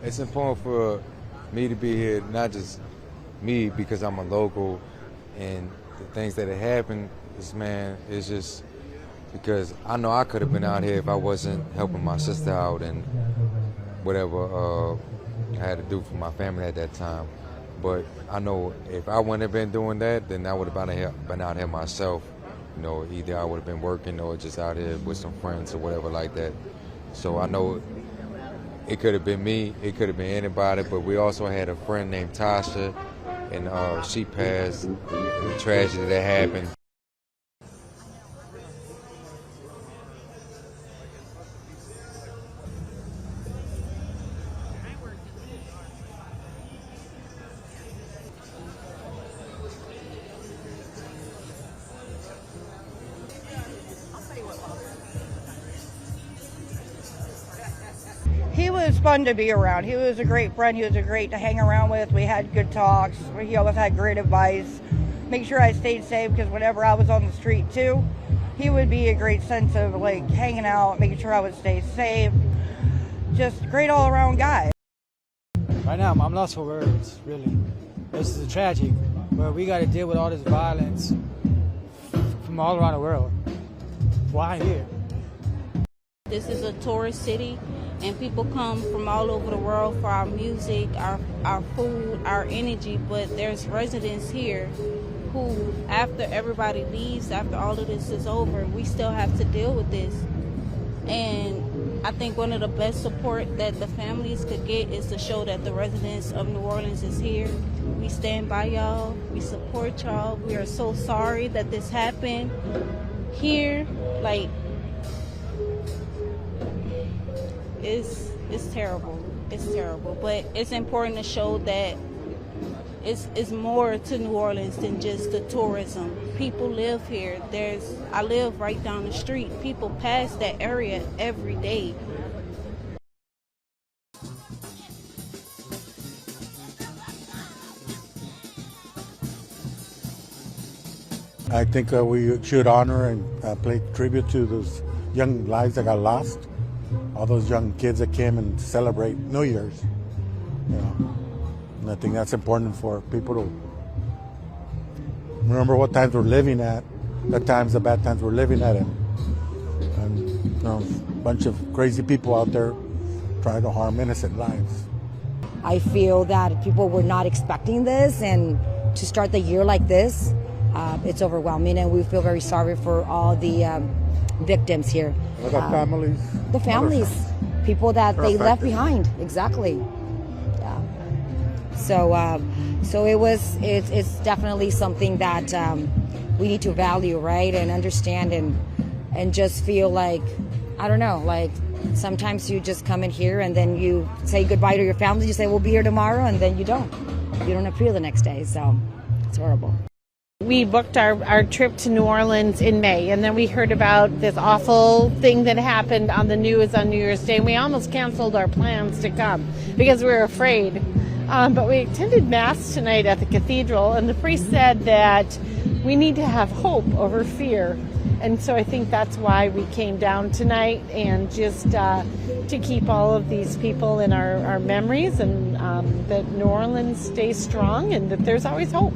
it's important for me to be here, not just me because I'm a local, and the things that have happened, is just because I know I could have been out here if I wasn't helping my sister out and whatever I had to do for my family at that time. But I know if I wouldn't have been doing that, then I would have been out here myself. You know, either I would have been working or just out here with some friends or whatever like that. So I know it could have been me, it could have been anybody, but we also had a friend named Tasha, and she passed, the tragedy that happened. He was fun to be around. He was a great friend. He was great to hang around with. We had good talks. He always had great advice. Make sure I stayed safe, because whenever I was on the street too, he would be a great sense of like hanging out, making sure I would stay safe. Just a great all around guy. Right now, I'm lost for words, really. This is a tragic, where we got to deal with all this violence from all around the world. Why here? This is a tourist city, and people come from all over the world for our music, our food, our energy, but there's residents here who, after everybody leaves, after all of this is over, we still have to deal with this. And I think one of the best support that the families could get is to show that the residents of New Orleans is here. We stand by y'all, we support y'all. We are so sorry that this happened here. Like, it's terrible. It's terrible. But it's important to show that it's more to New Orleans than just the tourism. People live here. I live right down the street. People pass that area every day. I think we should honor and pay tribute to those young lives that got lost. All those young kids that came and celebrate New Year's, you know. And I think that's important for people to remember what times we're living at, the bad times we're living at, and you know, a bunch of crazy people out there trying to harm innocent lives. I feel that people were not expecting this, and to start the year like this, it's overwhelming, and we feel very sorry for all the victims here. The families. The families, people that they left behind. Exactly. Yeah. So it's definitely something that we need to value, right, and understand, and just feel like, I don't know, like sometimes you just come in here and then you say goodbye to your family. You say we'll be here tomorrow, and then you don't appear the next day. So it's horrible. We booked our trip to New Orleans in May, and then we heard about this awful thing that happened on the news on New Year's Day, and we almost canceled our plans to come because we were afraid. But we attended Mass tonight at the cathedral, and the priest said that we need to have hope over fear. And so I think that's why we came down tonight, and just to keep all of these people in our memories, and that New Orleans stays strong and that there's always hope.